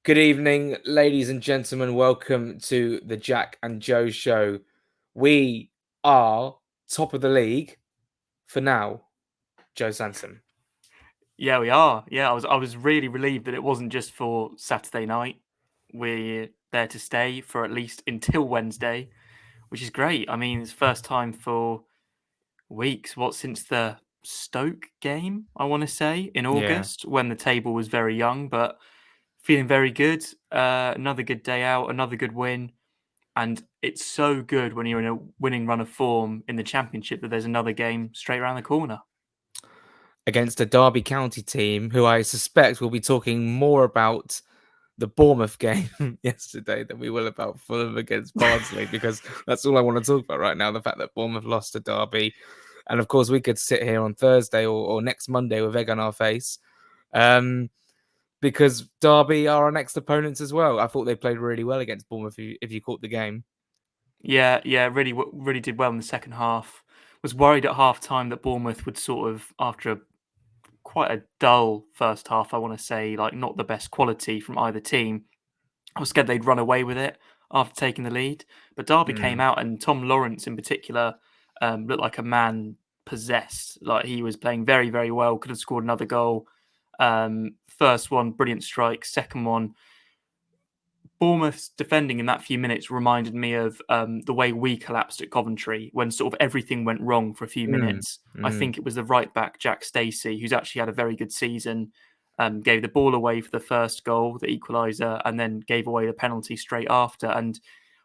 Good evening, ladies and gentlemen. Welcome to the Jack and Joe show. We are top of the league for now, Joe Sanson. Yeah, we are. Yeah, I was really relieved that it wasn't just for Saturday night. We're there to stay for at least until Wednesday, which is great. I mean, it's first time for weeks. What, since the Stoke game, I want to say, in Yeah. August when the table was very young, but feeling very good. Another good day out, another good win. And it's so good when you're in a winning run of form in the Championship that there's another game straight around the corner. Against a Derby County team who I suspect will be talking more about the Bournemouth game yesterday than we will about Fulham against Barnsley, because that's all I want to talk about right now. The fact that Bournemouth lost to Derby. And of course, we could sit here on Thursday or next Monday with egg on our face. Because Derby are our next opponents as well. I thought they played really well against Bournemouth if you caught the game. Yeah, really did well in the second half. Was worried at half time that Bournemouth would sort of, after quite a dull first half, I want to say, like not the best quality from either team. I was scared they'd run away with it after taking the lead. But Derby came Mm. out, and Tom Lawrence in particular looked like a man possessed. Like he was playing very, very well. Could have scored another goal. First one, brilliant strike. Second one, Bournemouth's defending in that few minutes reminded me of the way we collapsed at Coventry when sort of everything went wrong for a few Mm. minutes. I Mm. think it was the right back, Jack Stacey, who's actually had a very good season, gave the ball away for the first goal, the equaliser, and then gave away the penalty straight after. And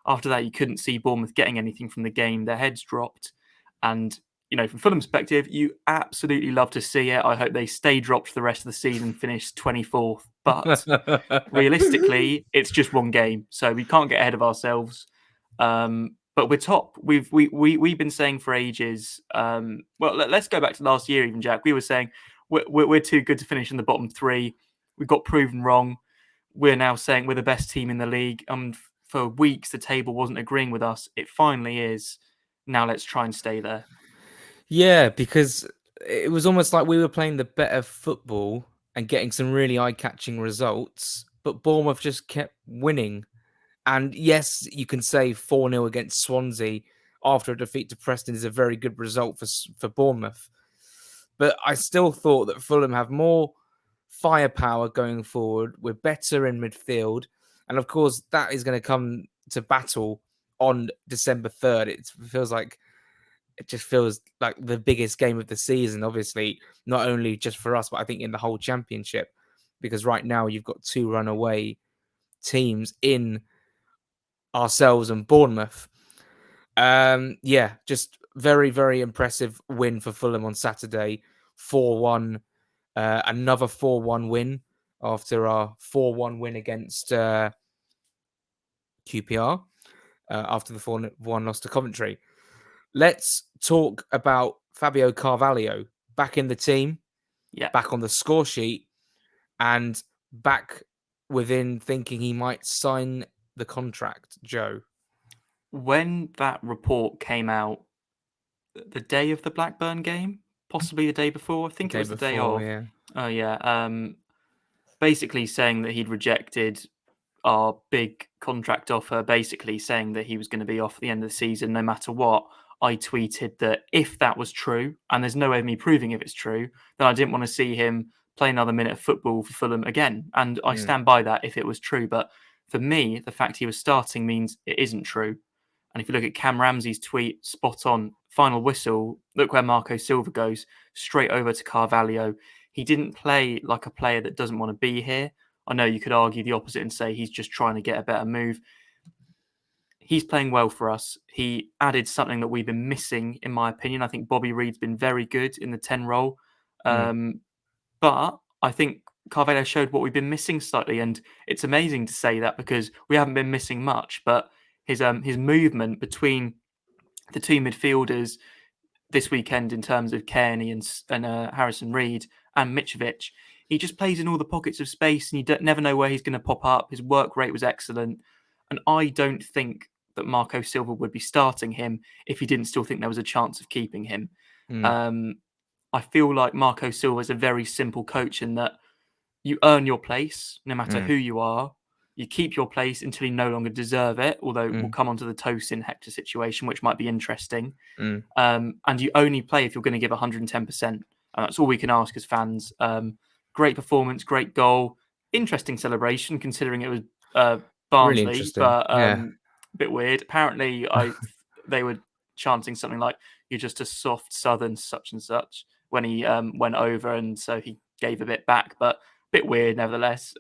after that, you couldn't see Bournemouth getting anything from the game. Their heads dropped. And, from Fulham's perspective, you absolutely love to see it. I hope they stay dropped for the rest of the season, finish 24th. But realistically, it's just one game, so we can't get ahead of ourselves. But we're top. We've been saying for ages. Let's go back to last year, even Jack. We were saying we're too good to finish in the bottom three. We got proven wrong. We're now saying we're the best team in the league. For weeks the table wasn't agreeing with us. It finally is. Now let's try and stay there. Yeah, because it was almost like we were playing the better football and getting some really eye-catching results, but Bournemouth just kept winning. And yes, you can say 4-0 against Swansea after a defeat to Preston is a very good result for Bournemouth. But I still thought that Fulham have more firepower going forward. We're better in midfield. And of course, that is going to come to battle on December 3rd. It just feels like the biggest game of the season, obviously, not only just for us, but I think in the whole championship. Because right now you've got two runaway teams in ourselves and Bournemouth. Just very, very impressive win for Fulham on Saturday. 4-1, another 4-1 win after our 4-1 win against QPR after the 4-1 loss to Coventry. Let's talk about Fabio Carvalho back in the team, Yeah. back on the score sheet, and back within thinking he might sign the contract, Joe. When that report came out the day of the Blackburn game, possibly the day before. I The think it day was the day before, of. yeah. Oh yeah. Basically saying that he'd rejected our big contract offer, basically saying that he was going to be off at the end of the season no matter what. I tweeted that if that was true, and there's no way of me proving if it's true, then I didn't want to see him play another minute of football for Fulham again. And I Mm. stand by that if it was true. But for me, the fact he was starting means it isn't true. And if you look at Cam Ramsey's tweet, spot on, final whistle, look where Marco Silva goes, straight over to Carvalho. He didn't play like a player that doesn't want to be here. I know you could argue the opposite and say he's just trying to get a better move. He's playing well for us. He added something that we've been missing, in my opinion. I think Bobby Reid's been very good in the 10 role. Mm. But I think Carvalho showed what we've been missing slightly. And it's amazing to say that because we haven't been missing much. But his movement between the two midfielders this weekend in terms of Kearney and Harrison Reed and Mitrovic, he just plays in all the pockets of space and you never know where he's going to pop up. His work rate was excellent. And I don't think that Marco Silva would be starting him if he didn't still think there was a chance of keeping him. Mm. Um, I feel like Marco Silva is a very simple coach in that you earn your place no matter Mm. who you are. You keep your place until you no longer deserve it, although we'll Mm. come on to the Tosin Hector situation, which might be interesting. Mm. And you only play if you're going to give 110%. And that's all we can ask as fans. Great performance, great goal. Interesting celebration, considering it was Really Barnsley, interesting. but Yeah. a bit weird. Apparently, they were chanting something like, "You're just a soft southern such and such," when he went over, and so he gave a bit back, but a bit weird nevertheless.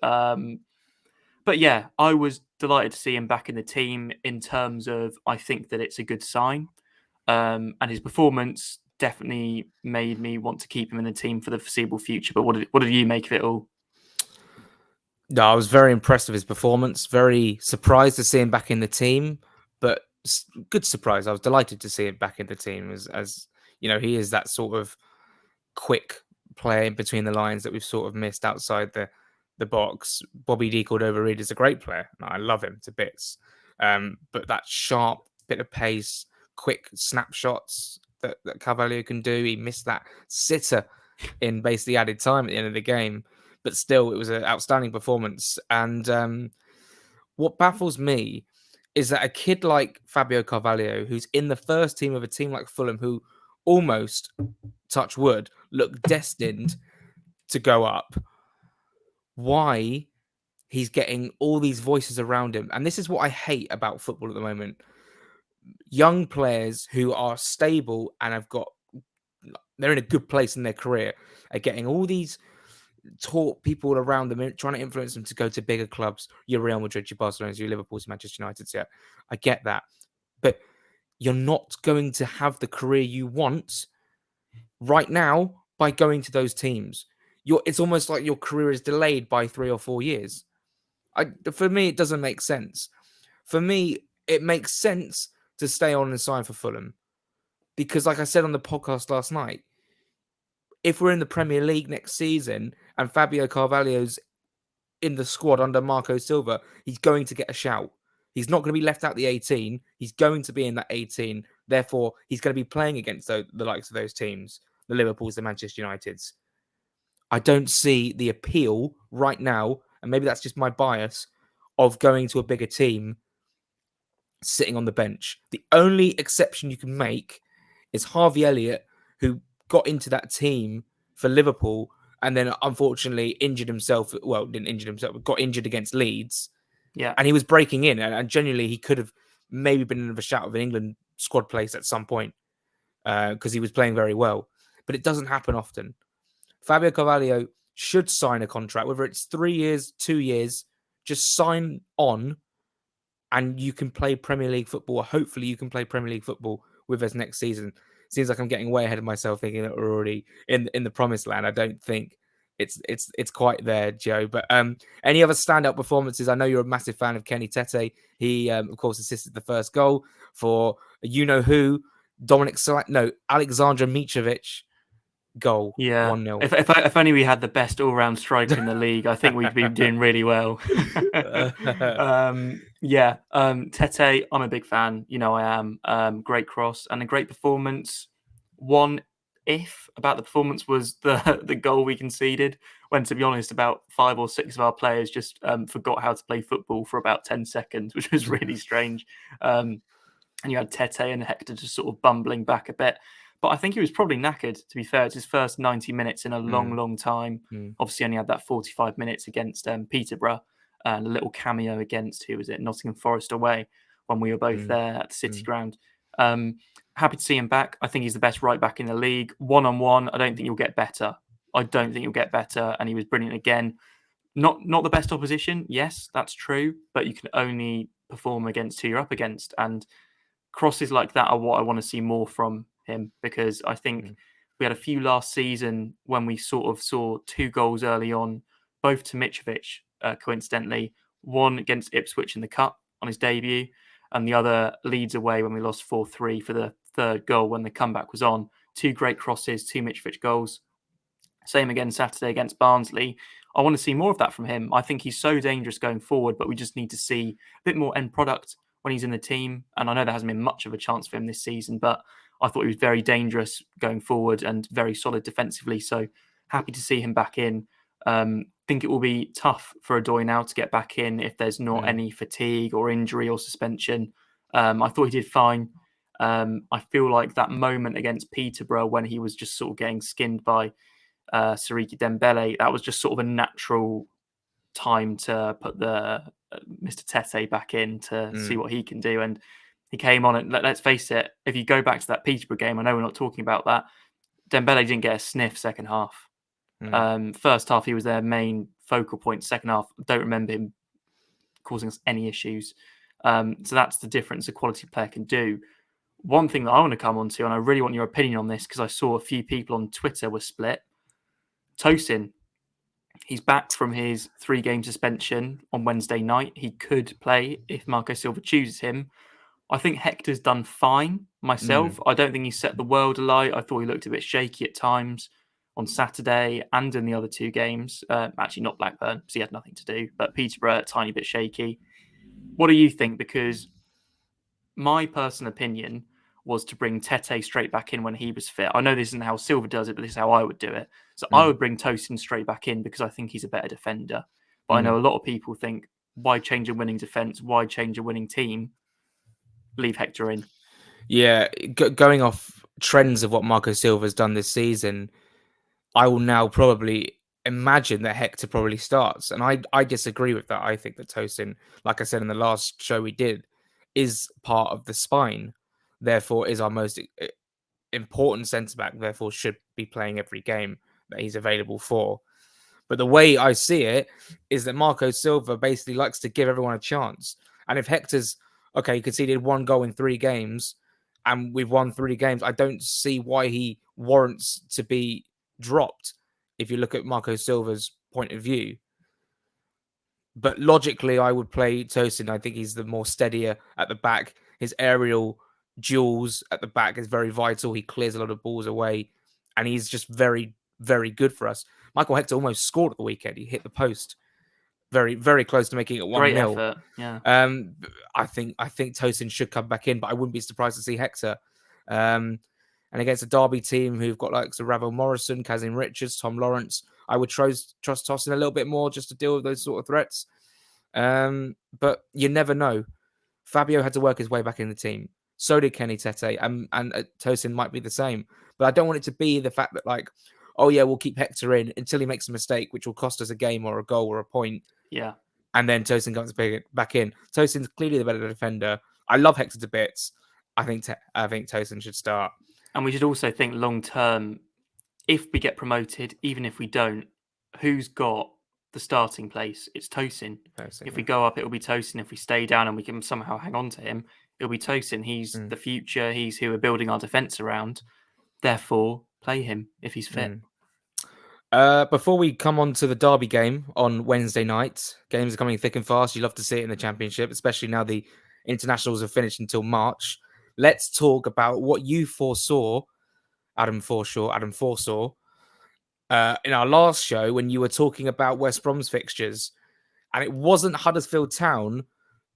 But yeah, I was delighted to see him back in the team. In terms of, I think that it's a good sign, and his performance definitely made me want to keep him in the team for the foreseeable future. But what did you make of it all? No, I was very impressed with his performance. Very surprised to see him back in the team, but good surprise. I was delighted to see him back in the team, as you know, he is that sort of quick play in between the lines that we've sort of missed outside the box. Bobby D Cordova-Reid is a great player. I love him to bits. But that sharp bit of pace, quick snapshots that Carvalho can do. He missed that sitter in basically added time at the end of the game. But still, it was an outstanding performance. And what baffles me is that a kid like Fabio Carvalho, who's in the first team of a team like Fulham, who almost, touch wood, look destined to go up, why he's getting all these voices around him. And this is what I hate about football at the moment. Young players who are stable and they're in a good place in their career are getting all these people around them, trying to influence them to go to bigger clubs. Your Real Madrid, your Barcelona, your Liverpool, your Manchester United. Yeah, I get that. But you're not going to have the career you want right now by going to those teams. It's almost like your career is delayed by 3 or 4 years. For me, it doesn't make sense. For me, it makes sense to stay on and sign for Fulham. Because like I said on the podcast last night, if we're in the Premier League next season and Fabio Carvalho's in the squad under Marco Silva, he's going to get a shout. He's not going to be left out the 18. He's going to be in that 18. Therefore, he's going to be playing against the likes of those teams, the Liverpools, the Manchester Uniteds. I don't see the appeal right now, and maybe that's just my bias, of going to a bigger team sitting on the bench. The only exception you can make is Harvey Elliott, who got into that team for Liverpool and then unfortunately injured himself. Well, didn't injure himself, but got injured against Leeds. Yeah. And he was breaking in, and genuinely he could have maybe been in a shout of an England squad place at some point because he was playing very well. But it doesn't happen often. Fabio Carvalho should sign a contract, whether it's 3 years, 2 years, just sign on and you can play Premier League football, or hopefully you can play Premier League football with us next season. Seems like I'm getting way ahead of myself, thinking that we're already in the promised land. I don't think it's quite there, Joe. But any other standout performances? I know you're a massive fan of Kenny Tete. He, of course, assisted the first goal for who, Alexandra Mitrovic goal, Yeah. 1-0. If only we had the best all-round striker in the league, I think we'd be doing really well. Tete, I'm a big fan. You know I am. Great cross and a great performance. One if about the performance was the goal we conceded, when to be honest, about 5 or 6 of our players just forgot how to play football for about 10 seconds, which was really strange. And you had Tete and Hector just sort of bumbling back a bit. But I think he was probably knackered, to be fair. It's his first 90 minutes in a long, long time. Obviously, only had that 45 minutes against Peterborough and a little cameo against, who was it, Nottingham Forest away when we were both there at the City Ground. Happy to see him back. I think he's the best right back in the league. One-on-one, I don't think you'll get better. And he was brilliant again. Not the best opposition. Yes, that's true. But you can only perform against who you're up against. And crosses like that are what I want to see more from him, because I think we had a few last season when we sort of saw 2 goals early on, both to Mitrovic, coincidentally, one against Ipswich in the Cup on his debut, and the other Leeds away when we lost 4-3 for the third goal when the comeback was on. 2 great crosses, 2 Mitrovic goals. Same again Saturday against Barnsley. I want to see more of that from him. I think he's so dangerous going forward, but we just need to see a bit more end product when he's in the team. And I know there hasn't been much of a chance for him this season, but I thought he was very dangerous going forward and very solid defensively. So happy to see him back in. think it will be tough for Odoi now to get back in if there's not any fatigue or injury or suspension. I thought he did fine. I feel like that moment against Peterborough when he was just sort of getting skinned by Siriki Dembele, that was just sort of a natural time to put the Mr. Tete back in to see what he can do. And he came on, and let's face it, if you go back to that Peterborough game, I know we're not talking about that, Dembele didn't get a sniff second half. First half, he was their main focal point. Second half, I don't remember him causing us any issues. So that's the difference a quality player can do. One thing that I want to come on to, and I really want your opinion on this because I saw a few people on Twitter were split. Tosin, he's back from his 3-game suspension on Wednesday night. He could play if Marco Silva chooses him. I think Hector's done fine myself. I don't think he set the world alight. I thought he looked a bit shaky at times on Saturday and in the other 2 games. Actually, not Blackburn, because he had nothing to do, but Peterborough, a tiny bit shaky. What do you think? Because my personal opinion was to bring Tete straight back in when he was fit. I know this isn't how Silva does it, but this is how I would do it. So I would bring Tosin straight back in because I think he's a better defender. But I know a lot of people think, why change a winning defence? Why change a winning team? Leave Hector in. Yeah, going off trends of what Marco Silva's done this season, I will now probably imagine that Hector probably starts. And I disagree with that. I think that Tosin, like I said in the last show we did, is part of the spine, therefore is our most important centre-back, therefore should be playing every game that he's available for. But the way I see it is that Marco Silva basically likes to give everyone a chance. And if Hector's, he conceded 1 goal in 3 games and we've won 3 games, I don't see why he warrants to be dropped if you look at Marco Silva's point of view. But logically, I would play Tosin. I think he's the more steadier at the back. His aerial duels at the back is very vital. He clears a lot of balls away, and he's just very, very good for us. Michael Hector almost scored at the weekend. He hit the post, very, very close to making it 1-0. Great effort, yeah. I think Tosin should come back in, but I wouldn't be surprised to see Hector. And against a Derby team who've got like Ravel Morrison, Kazim Richards, Tom Lawrence, I would trust Tosin a little bit more just to deal with those sort of threats. But you never know. Fabio had to work his way back in the team. So did Kenny Tete, and Tosin might be the same. But I don't want it to be the fact that we'll keep Hector in until he makes a mistake, which will cost us a game or a goal or a point. Yeah. And then Tosin comes back in. Tosin's clearly the better defender. I love Hector to bits. I think Tosin should start. And we should also think long term, if we get promoted, even if we don't, who's got the starting place? It's Tosin. If we go up, it'll be Tosin. If we stay down and we can somehow hang on to him, it'll be Tosin. He's the future. He's who we're building our defence around. Therefore, play him if he's fit. Before we come on to the Derby game on Wednesday night, games are coming thick and fast. You love to see it in the Championship, especially now the internationals have finished until March. Let's talk about what you foresaw, Adam foresaw, in our last show when you were talking about West Brom's fixtures. And it wasn't Huddersfield Town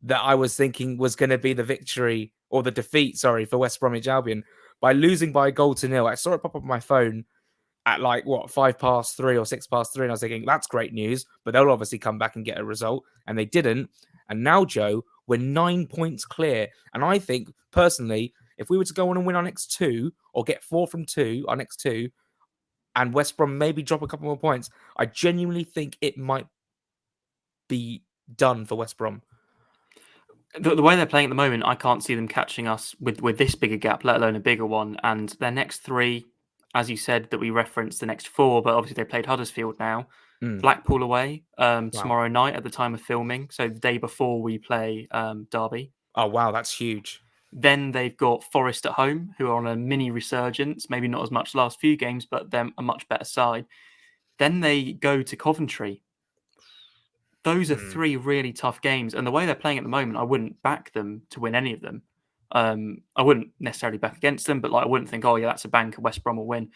that I was thinking was going to be the victory or the defeat, for West Bromwich Albion by losing by a 1-0. I saw it pop up on my phone at 3:05 or 3:06, and I was thinking, that's great news, but they'll obviously come back and get a result, and they didn't. And now, Joe, we're 9 points clear. And I think, personally, if we were to go on and win our next 2 or get 4 from 2, our next 2, and West Brom maybe drop a couple more points, I genuinely think it might be done for West Brom. The way they're playing at the moment, I can't see them catching us with this bigger gap, let alone a bigger one. And their next 3, as you said, that we referenced the next 4, but obviously they played Huddersfield now. Blackpool away tomorrow night at the time of filming. So the day before we play Derby. Oh, wow, that's huge. Then they've got Forest at home, who are on a mini resurgence. Maybe not as much last few games, but they're a much better side. Then they go to Coventry. Those are 3 really tough games. And the way they're playing at the moment, I wouldn't back them to win any of them. I wouldn't necessarily back against them, but I wouldn't think, that's a banker, West Brom will win.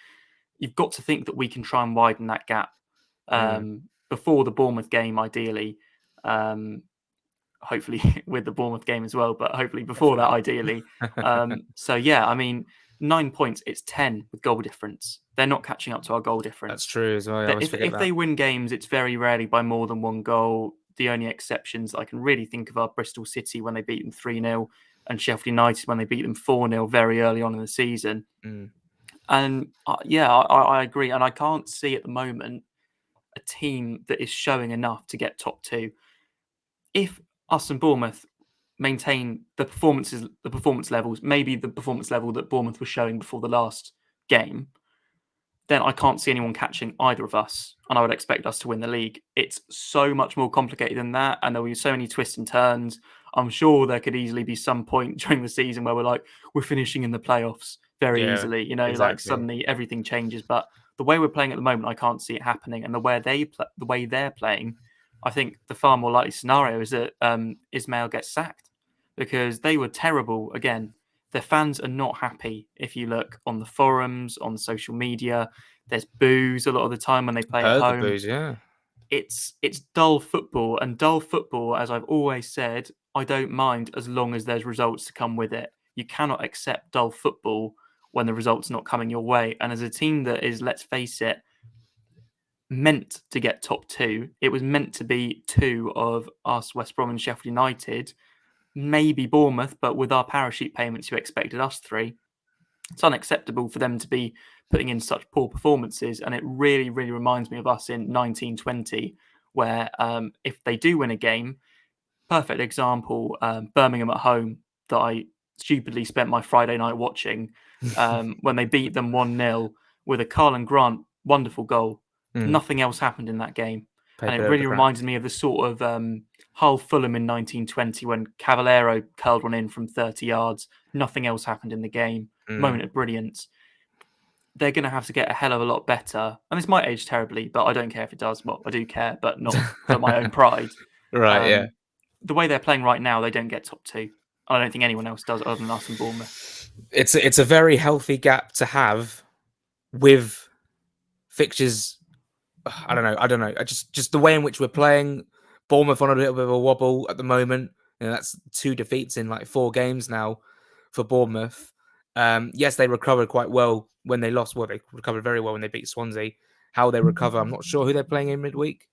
You've got to think that we can try and widen that gap before the Bournemouth game, ideally. Hopefully with the Bournemouth game as well, but hopefully before that, ideally. 9 points, it's 10 with goal difference. They're not catching up to our goal difference. That's true as well. I always forget If that. they win games, it's very rarely by more than one goal. The only exceptions I can really think of are Bristol City when they beat them 3-0 and Sheffield United when they beat them 4-0 very early on in the season. And I agree. And I can't see at the moment a team that is showing enough to get top 2. If us and Bournemouth maintain the performance levels, maybe the performance level that Bournemouth was showing before the last game, then I can't see anyone catching either of us, and I would expect us to win the league. It's so much more complicated than that, and there will be so many twists and turns. I'm sure there could easily be some point during the season where we're finishing in the playoffs very easily. Like suddenly everything changes. But the way we're playing at the moment, I can't see it happening. And the way they're playing, I think the far more likely scenario is that Ismail gets sacked, because they were terrible again. Their fans are not happy. If you look on the forums, on social media, there's boos a lot of the time when they play at home. The boos, yeah. It's dull football, and dull football, as I've always said, I don't mind as long as there's results to come with it. You cannot accept dull football when the results are not coming your way. And as a team that is, let's face it, meant to get top 2, it was meant to be 2 of us, West Brom and Sheffield United, maybe Bournemouth, but with our parachute payments, you expected us 3. It's unacceptable for them to be putting in such poor performances, and it really, really reminds me of us in 1920, where if they do win a game, perfect example, Birmingham at home, that I stupidly spent my Friday night watching, when they beat them 1-0 with a Carlin Grant wonderful goal. Nothing else happened in that game. And it really reminded me of the sort of Hull Fulham in 1920 when Cavallero curled one in from 30 yards. Nothing else happened in the game. Moment of brilliance. They're going to have to get a hell of a lot better. And this might age terribly, but I don't care if it does. Well, I do care, but not for my own pride. Yeah. The way they're playing right now, they don't get top 2. I don't think anyone else does other than us and Bournemouth. It's a very healthy gap to have with fixtures. I don't know. Just the way in which we're playing. Bournemouth on a little bit of a wobble at the moment. That's 2 defeats in like 4 games now for Bournemouth. Yes, they recovered quite well when they lost. Well, they recovered very well when they beat Swansea. How they recover, I'm not sure. Who they're playing in midweek?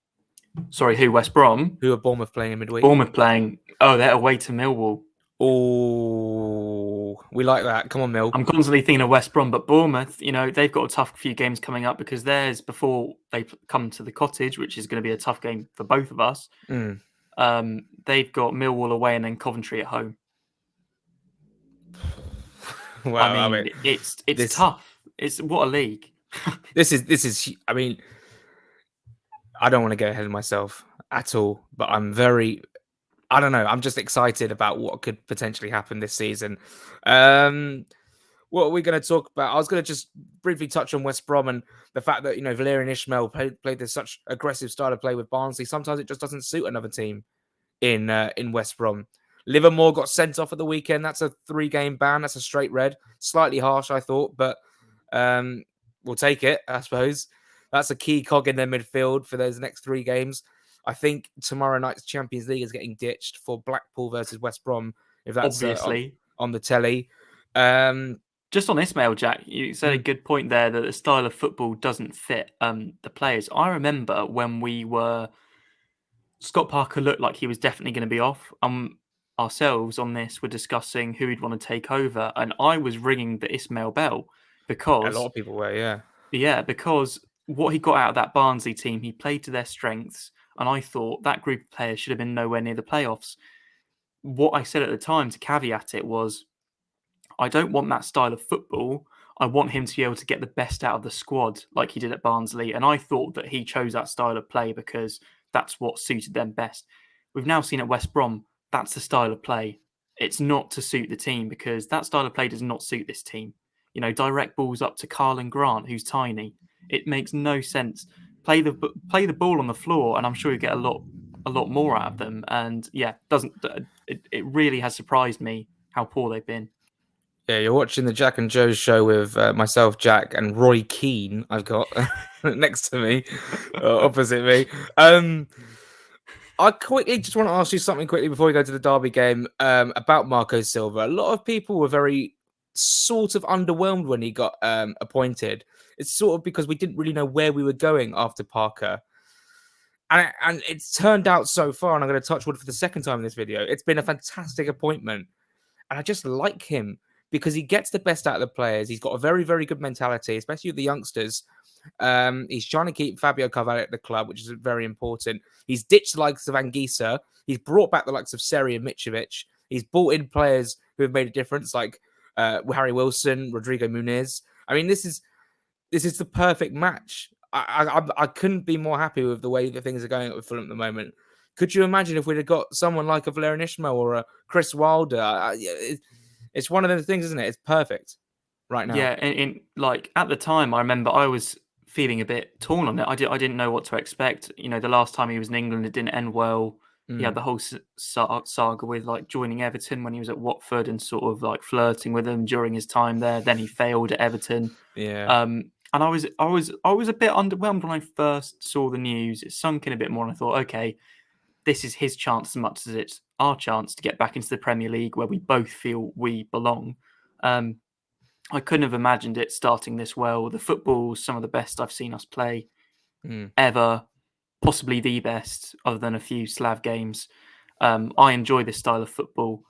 Sorry, who? West Brom? Who are Bournemouth playing in midweek? Bournemouth playing. Oh, they're away to Millwall. Oh, we like that. Come on, Mill. I'm constantly thinking of West Brom, but Bournemouth, they've got a tough few games coming up, because theirs before they come to the Cottage, which is going to be a tough game for both of us. They've got Millwall away and then Coventry at home. Well, I mean, it's tough. It's what a league. This is. I mean, I don't want to get ahead of myself at all, but I'm very. I don't know. I'm just excited about what could potentially happen this season. What are we going to talk about? I was going to just briefly touch on West Brom and the fact that Valerian Ismail played this such aggressive style of play with Barnsley. Sometimes it just doesn't suit another team in West Brom. Livermore got sent off at the weekend. That's a 3-game ban. That's a straight red. Slightly harsh, I thought, but we'll take it, I suppose. That's a key cog in their midfield for those next 3 games. I think tomorrow night's Champions League is getting ditched for Blackpool versus West Brom, if that's obviously on the telly. Just on Ismail, Jack, you said a good point there that the style of football doesn't fit the players. I remember when Scott Parker looked like he was definitely going to be off. Ourselves on this were discussing who he'd want to take over, and I was ringing the Ismail bell because a lot of people were, because what he got out of that Barnsley team, he played to their strengths. And I thought that group of players should have been nowhere near the playoffs. What I said at the time to caveat it was, I don't want that style of football. I want him to be able to get the best out of the squad like he did at Barnsley. And I thought that he chose that style of play because that's what suited them best. We've now seen at West Brom, that's the style of play. It's not to suit the team, because that style of play does not suit this team. Direct balls up to Carlin Grant, who's tiny. It makes no sense. Play the ball on the floor, and I'm sure you get a lot more out of them. And it really has surprised me how poor they've been. Yeah, you're watching the Jack and Joe show with myself, Jack, and Roy Keane. I've got next to me, opposite me. I quickly just want to ask you something quickly before we go to the Derby game about Marco Silva. A lot of people were very sort of underwhelmed when he got appointed. it's sort of because we didn't really know where we were going after Parker. And it's turned out so far, and I'm going to touch wood for the second time in this video, it's been a fantastic appointment. And I just like him because he gets the best out of the players. He's got a very, very good mentality, especially with the youngsters. He's trying to keep Fabio Carvalho at the club, which is very important. He's ditched the likes of Anguissa. He's brought back the likes of Seri and Mitrovic. He's brought in players who have made a difference, like Harry Wilson, Rodrigo Muniz. I mean, this is the perfect match. I couldn't be more happy with the way that things are going with Fulham at the moment. Could you imagine if we'd have got someone like a Valerian Ismail or a Chris Wilder? It's one of those things, isn't it? It's perfect right now. Yeah, in like at the time, I remember I was feeling a bit torn on it. I didn't know what to expect. You know, the last time he was in England, it didn't end well. He had the whole saga with like joining Everton when he was at Watford and sort of like flirting with them during his time there. Then he failed at Everton. Yeah. And I was a bit underwhelmed when I first saw the news. It sunk in a bit more, and I thought, okay, this is his chance as much as it's our chance to get back into the Premier League where we both feel we belong. I couldn't have imagined it starting this well. The football's some of the best I've seen us play ever, possibly the best, other than a few Slav games. I enjoy this style of football.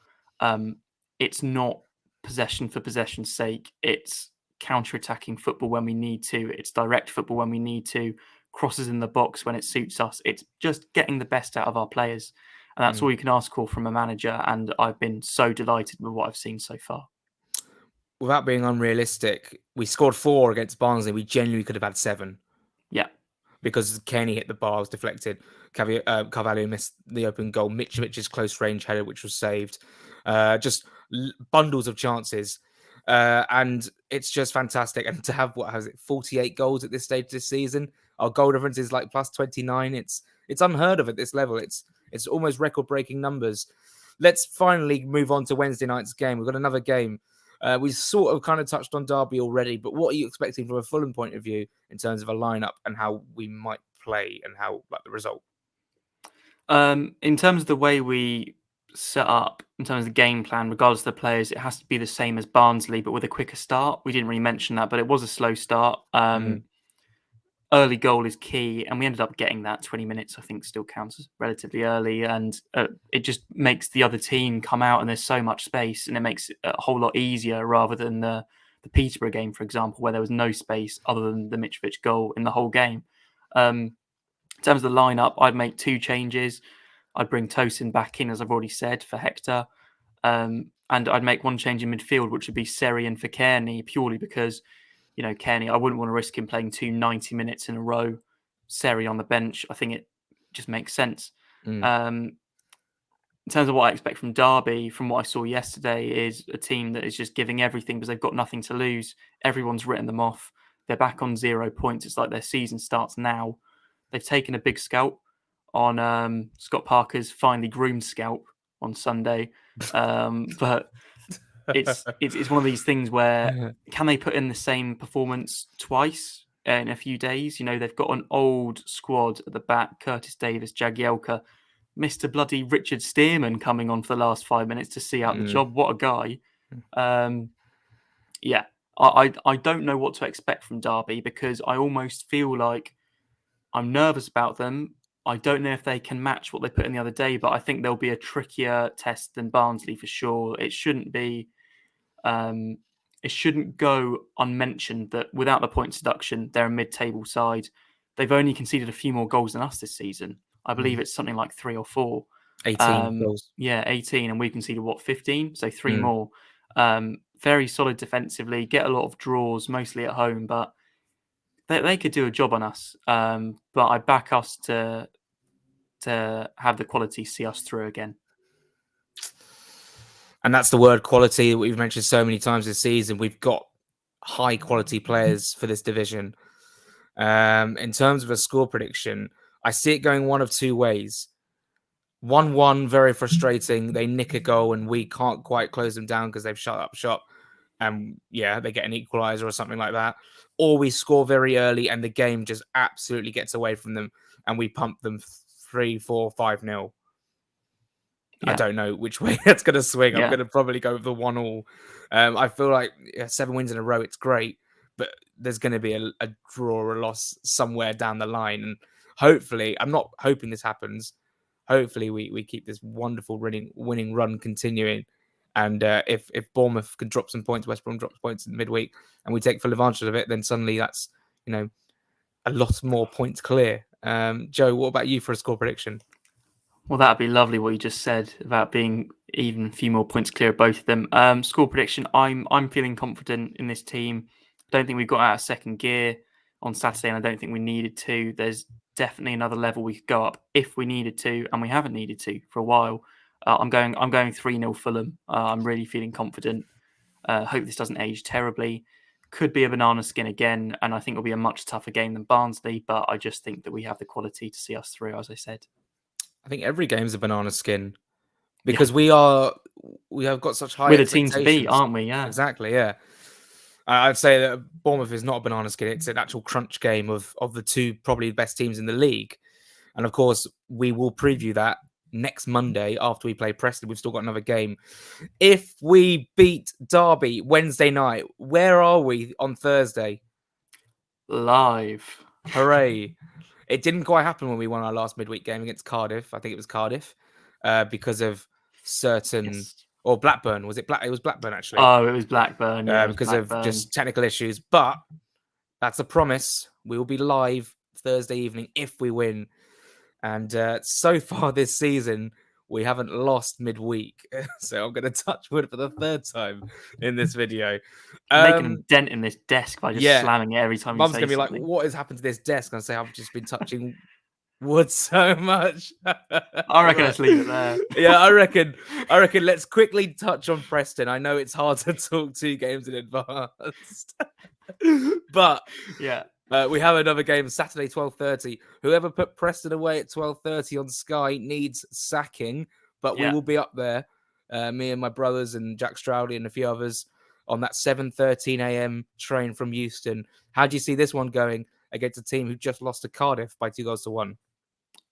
It's not possession for possession's sake. It's counter-attacking football when we need to. It's direct football when we need to. Crosses in the box when it suits us. It's just getting the best out of our players. And that's all you can ask for from a manager. And I've been so delighted with what I've seen so far. Without being unrealistic, we scored 4 against Barnsley. We genuinely could have had 7. Yeah. Because Kenny hit the bar, was deflected. Carvalho missed the open goal. Mitrovic's close range header, which was saved. Just bundles of chances. And it's just fantastic. And to have, 48 goals at this stage this season? Our goal difference is like plus 29. It's unheard of at this level. It's almost record-breaking numbers. Let's finally move on to Wednesday night's game. We've got another game. We sort of kind of touched on Derby already, but what are you expecting from a Fulham point of view in terms of a lineup and how we might play and how the result? In terms of the way we set up, in terms of the game plan, regardless of the players, it has to be the same as Barnsley, but with a quicker start. We didn't really mention that, but it was a slow start. Early goal is key, and we ended up getting that 20 minutes, I think, still counts as relatively early, and it just makes the other team come out, and there's so much space, and it makes it a whole lot easier rather than the Peterborough game, for example, where there was no space other than the Mitrovic goal in the whole game. In terms of the lineup, I'd make 2 changes. I'd bring Tosin back in, as I've already said, for Hector, and I'd make 1 change in midfield, which would be Seri and for Kearney, purely because Kearney, I wouldn't want to risk him playing 2 90 minutes in a row. Seri on the bench, I think it just makes sense. In terms of what I expect from Derby, from what I saw yesterday, is a team that is just giving everything because they've got nothing to lose. Everyone's written them off. They're back on 0 points. It's like their season starts now. They've taken a big scalp on Scott Parker's finely groomed scalp on Sunday. But it's one of these things where can they put in the same performance twice in a few days? They've got an old squad at the back: Curtis Davis, Jagielka, Mr. Bloody Richard Stearman coming on for the last 5 minutes to see out the job. What a guy! I don't know what to expect from Derby because I almost feel like I'm nervous about them. I don't know if they can match what they put in the other day, but I think there'll be a trickier test than Barnsley for sure. It shouldn't be. It shouldn't go unmentioned that without the points deduction, they're a mid-table side. They've only conceded a few more goals than us this season. I believe it's something like 3 or 4. 18 goals. Yeah, 18, and we conceded 15? So 3 more. Very solid defensively, get a lot of draws, mostly at home, but they could do a job on us. But I back us to have the quality see us through again. And that's the word quality that we've mentioned so many times this season. We've got high quality players for this division. In terms of a score prediction, I see it going one of 2 ways. 1-1, very frustrating. They nick a goal and we can't quite close them down because they've shut up shop. And they get an equaliser or something like that. Or we score very early and the game just absolutely gets away from them and we pump them 3, 4, 5-0. I don't know which way that's going to swing. I'm going to probably go with the 1-1. I feel like 7 wins in a row, it's great. but there's going to be a draw or a loss somewhere down the line. And hopefully, I'm not hoping this happens. Hopefully, we keep this wonderful winning run continuing. And if Bournemouth can drop some points, West Brom drops points in midweek, and we take full advantage of it, then suddenly that's, a lot more points clear. Joe, what about you for a score prediction? Well, that'd be lovely what you just said about being even a few more points clear of both of them. Score prediction, I'm feeling confident in this team. I don't think we got out of second gear on Saturday, and I don't think we needed to. There's definitely another level we could go up if we needed to, and we haven't needed to for a while. I'm going 3-0 Fulham. I'm really feeling confident. Hope this doesn't age terribly. Could be a banana skin again, and I think it'll be a much tougher game than Barnsley, but I just think that we have the quality to see us through, as I said. I think every game's a banana skin because we have got such high We're the expectations. team to beat, aren't we? Yeah. Exactly, yeah. I'd say that Bournemouth is not a banana skin. It's an actual crunch game of the two probably best teams in the league. And of course, we will preview that next Monday after we play Preston. We've still got another game. If we beat Derby Wednesday night, where are we on Thursday? Live. Hooray. It didn't quite happen when we won our last midweek game against Cardiff. I think it was Cardiff because of certain... Yes. Or Blackburn. Was it It was Blackburn, actually. Oh, it was Blackburn. Yeah, because of just technical issues. But that's a promise. We will be live Thursday evening if we win. And so far this season, we haven't lost midweek. So I'm going to touch wood for the third time in this video. Making a dent in this desk by just slamming it every time you say something. Mum's going to be like, what has happened to this desk? And I say, I've just been touching wood so much. I reckon let's leave it there. Yeah, I reckon let's quickly touch on Preston. I know it's hard to talk 2 games in advance. But yeah. We have another game Saturday, 12:30. Whoever put Preston away at 12:30 on Sky needs sacking, but we will be up there. Me and my brothers and Jack Stroudy and a few others on that 7:13 a.m. train from Euston. How do you see this one going against a team who just lost to Cardiff by 2-1?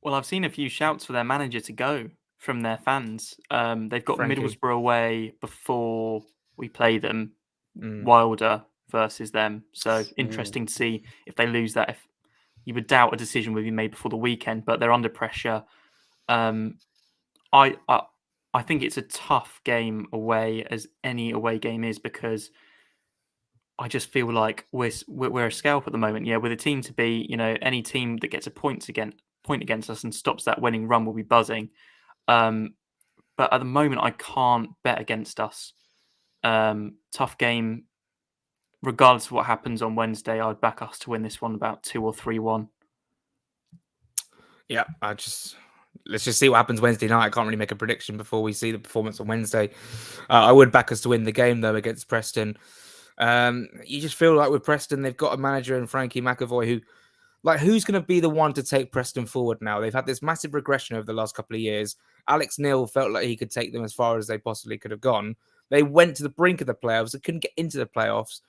Well, I've seen a few shouts for their manager to go from their fans. They've got Middlesbrough away before we play them. Wilder versus them. So interesting to see if they lose that. If you would doubt a decision would be made before the weekend, but they're under pressure. I think it's a tough game away, as any away game is, because I just feel like we're a scalp at the moment. Yeah, we're the team to beat. Any team that gets a point against us and stops that winning run will be buzzing. But at the moment, I can't bet against us. Tough game. Regardless of what happens on Wednesday, I'd back us to win this one about 2 or 3-1. Yeah, let's just see what happens Wednesday night. I can't really make a prediction before we see the performance on Wednesday. I would back us to win the game, though, against Preston. You just feel like with Preston, they've got a manager in Frankie McAvoy who's going to be the one to take Preston forward now? They've had this massive regression over the last couple of years. Alex Neil felt like he could take them as far as they possibly could have gone. They went to the brink of the playoffs. They couldn't get into the playoffs.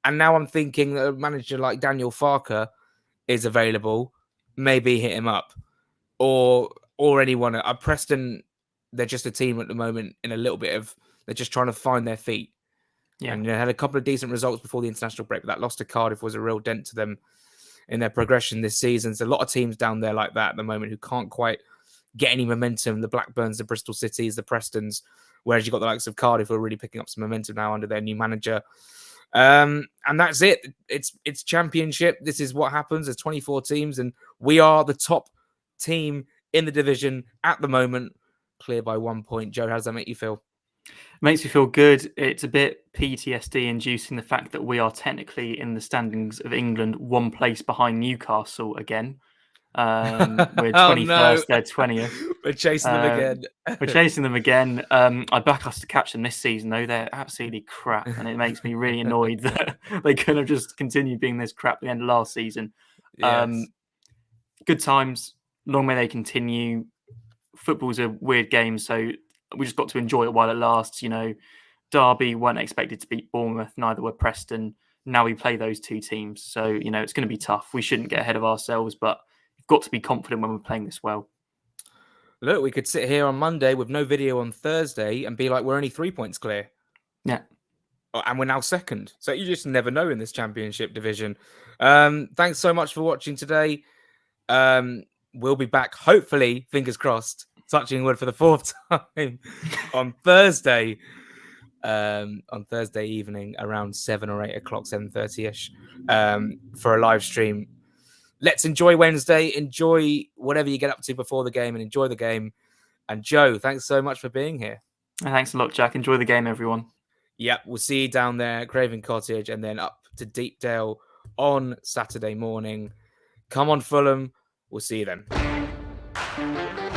And now I'm thinking that a manager like Daniel Farker is available. Maybe hit him up. Or anyone. Preston, they're just a team at the moment in a little bit of... They're just trying to find their feet. Yeah. And they had a couple of decent results before the international break, but that loss to Cardiff was a real dent to them in their progression this season. There's a lot of teams down there like that at the moment who can't quite get any momentum. The Blackburns, the Bristol Cities, the Prestons, whereas you've got the likes of Cardiff who are really picking up some momentum now under their new manager. And that's it. It's championship. This is what happens. There's 24 teams, and we are the top team in the division at the moment, clear by 1 point. Joe, how does that make you feel? It makes me feel good. It's a bit PTSD inducing, the fact that we are technically in the standings of England 1 place behind Newcastle again. We're 21st, they're 20th. We're chasing them again. We're chasing them again. I back us to catch them this season, though. They're absolutely crap, and it makes me really annoyed that they could have just continued being this crap at the end of last season. Yes. Good times. Long may they continue. Football's a weird game, so we just got to enjoy it while it lasts. Derby weren't expected to beat Bournemouth, neither were Preston. Now we play those two teams, so it's going to be tough. We shouldn't get ahead of ourselves, but we've got to be confident when we're playing this well. Look, we could sit here on Monday with no video on Thursday and be like, we're only 3 points clear. Yeah. And we're now second. So you just never know in this championship division. Thanks so much for watching today. We'll be back, hopefully, fingers crossed, touching wood for the 4th time on Thursday. On Thursday evening around 7 or 8 o'clock, 7:30ish, for a live stream. Let's enjoy Wednesday. Enjoy whatever you get up to before the game and enjoy the game. And Joe, thanks so much for being here. Thanks a lot, Jack. Enjoy the game, everyone. Yep, we'll see you down there at Craven Cottage and then up to Deepdale on Saturday morning. Come on, Fulham. We'll see you then.